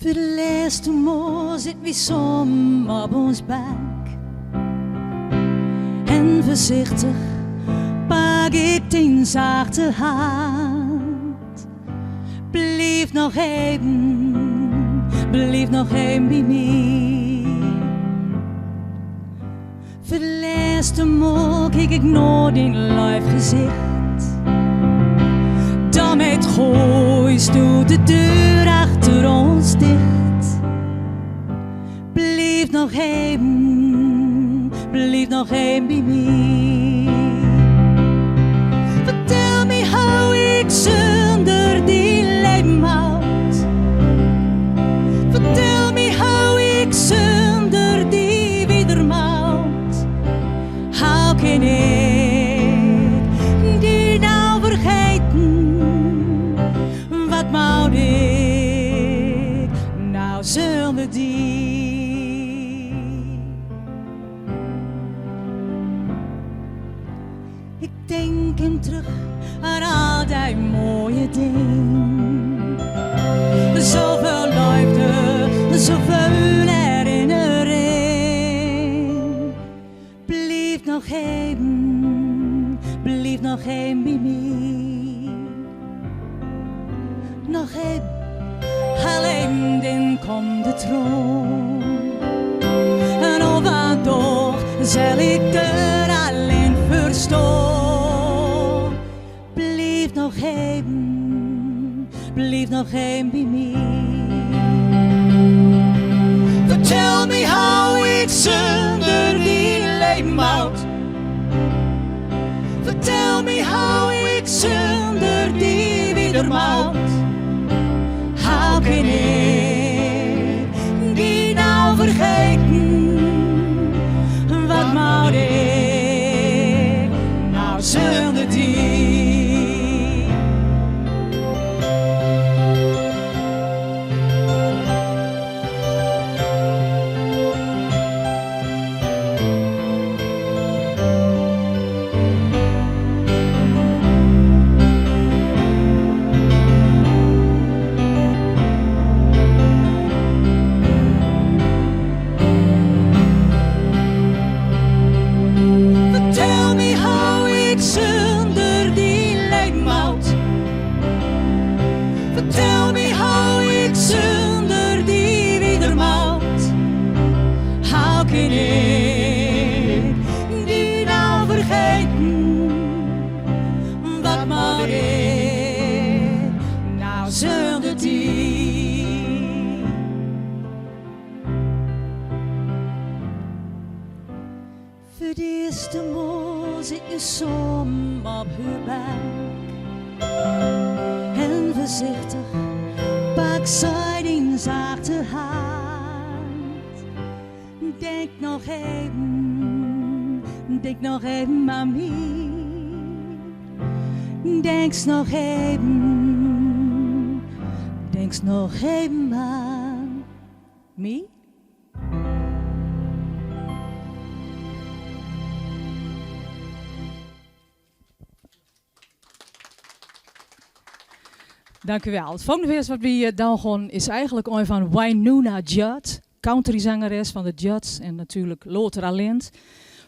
Voor de laatste maal zit wie som op ons bank. En voorzichtig pak ik die zachte hand. Blijf nog even bij mij. Voor de laatste maal kijk ik naar die live gezicht. Daarmee gooist doet de deur achter ons dicht. Blijf nog even bij mij. Vertel me hoe ik zonder die leven houd. Vertel me hoe ik zonder die wedermout. Hoe kan ik die nou vergeten? Wat moet ik nou zonder die? Ik denk hem terug aan al die mooie dingen. Zoveel liefde, zoveel herinnering. Blijf nog even bij mij. Nog even, alleen dan komt de troon. En overdag zal ik er alleen verstaan. Blijf nog even bij mij. Vertel me hoe ik zonder die leven moet. Vertel me hoe ik zonder die wedermout. Hoe kan ik die nou vergeten? Wat moet ik nou zonder die? Vertel me hoe ik zonder die wedermout. Hoe kan ik die nou vergeten? Wat moet ik nou zonder die? Voor de eerste maal zit je som op uw bank. En voorzichtig pak zij die zachte hand. Denk nog even aan mij. Denk nog even aan mij. Dank u wel. Het volgende vers wat we dan gaan is eigenlijk een van Wynonna Judd, countryzangeres van de Judds en natuurlijk Lothar Alind.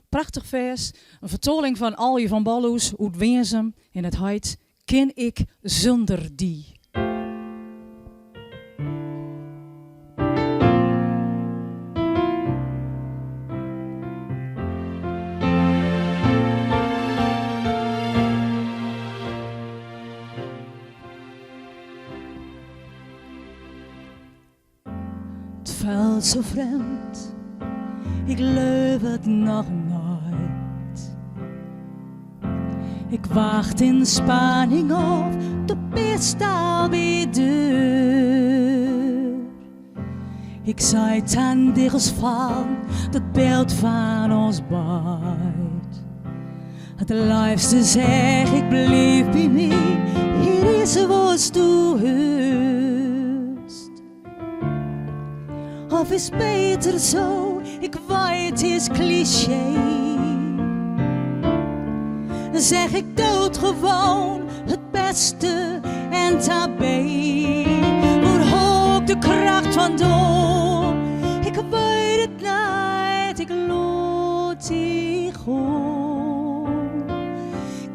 Prachtig vers, een vertoling van Alje van Balloes uit Wensum en het heet Ken ik zonder die. Valt zo vreemd, ik leef het nog nooit. Ik wacht in spanning op de pistol bij deur. Ik zei tan dichtels van dat beeld van ons beid. Het liefste zeg ik blijf bij mij, hier is wat du hust. Of is beter zo, ik weet het is cliché. Zeg ik dood gewoon het beste en daarbij. Voor ook de kracht van door. Ik weet het niet, ik laat die gaan.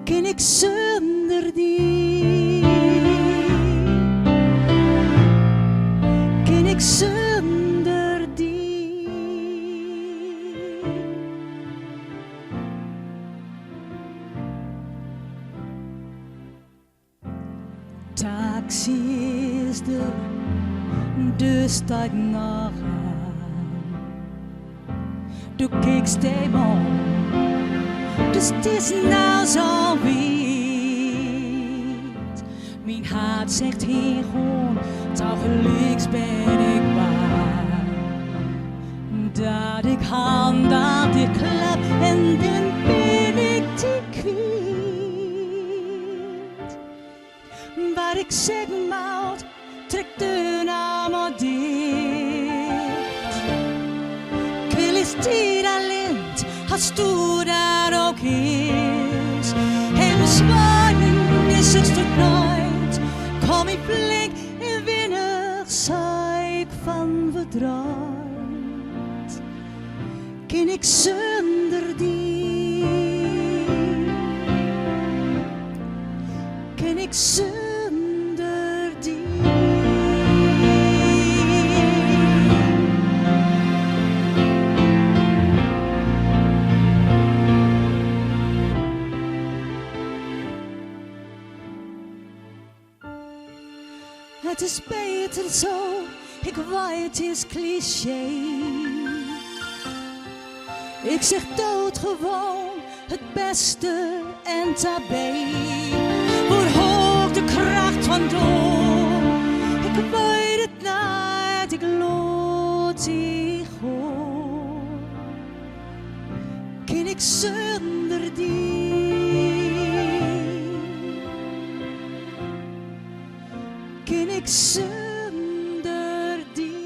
Ken ik zonder die? Ken ik zonder die? Taxi is de stad naar. Du kijkt hem aan, dus het is nou zo wit. Mijn hart zegt hier gewoon, tegelijks ben ik waar. Dat ik hand aan die klap en dan ben ik die kwijt. Waar ik zeg mout, trek de naam maar dicht. Ik wil eens die talent, als du daar ook is. En zwaaien is het stuk nooit. Kom ik flink en winnig, zei ik van verdriet. Ken ik zonder die? Ken ik zonder die? Het is beter zo, ik weet het is cliché. Ik zeg doodgewoon het beste en tabé. Waar hoog de kracht van door? Ik weet het niet, ik laat die gaan. Ken ik zonder die? Ken ik zonder die?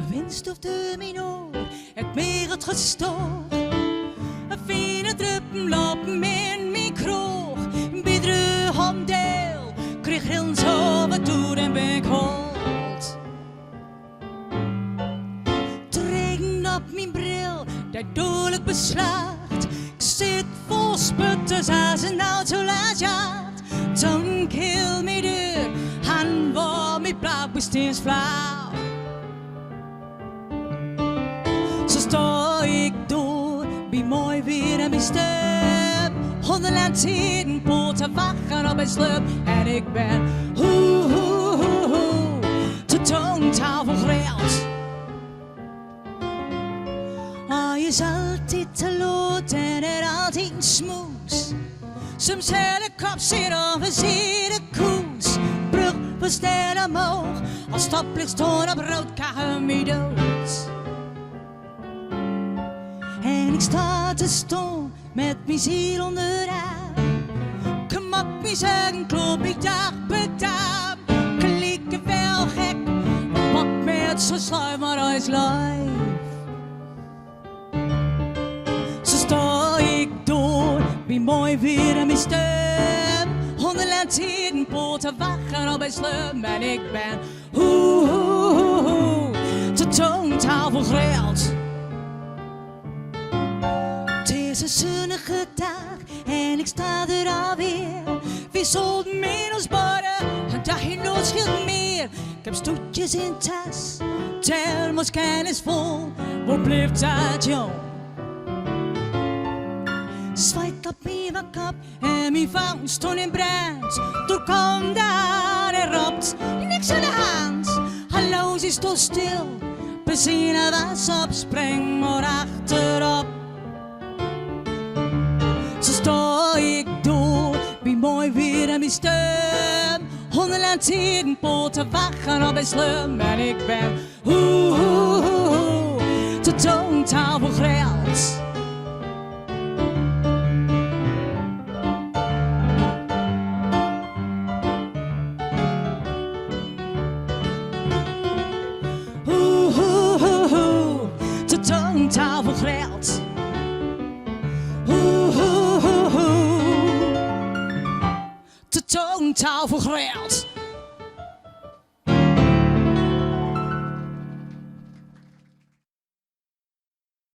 Windstofte minor, het meer het gestoord. Een fijne druppen lopen in mijn kroeg. Biedere handel, kreeg heel zo wat door en ben ik holt. Tregen op mijn bril, dat dodelijk beslaat. Ik zit vol sputters als een auto laat jaagt. Don't kill me duur, han waar mijn blauw besteens flauw. Sta ik door, bij mooi weer en mijn stem. 100 lantaarnpoorten wachten op mijn slip. En ik ben te tongtafel gereld. Je is altijd te laat en het altijd een smoes. Soms heb ik kop zit of een zit de koers. Brug versnel omhoog, als stoplicht staan op rood kaggen me dood. En ik sta te staan met mijn ziel onderaan. Kom op, mijn zeggen, klop ik dag per dag. Klikken wel gek, pak met zo'n sluimer als lijf. Zo sta ik door, bij mooi weer en mijn stem. 100 lantaarnpoorten wachten op mijn slum. En ik ben te tongtafel gereld. Het is een zonnige dag en ik sta er alweer. Wie zult meer ons borden, een dagje nooit scheelt meer. Ik heb stoetjes in tas, thermoskan is vol. Waar blijft dat jong? Zwaait op mijn kop en mijn vang stond in brand. Toen kwam daar en roept, niks aan de hand. Hallo, ze stond stil, benzine was op, spring maar achterop. Zo sta ik door, bij mooi weer en mijn stem. 100 lantaarnpoorten wachten op mijn slum. En ik ben te tongtafel gereld. te toontafel geld.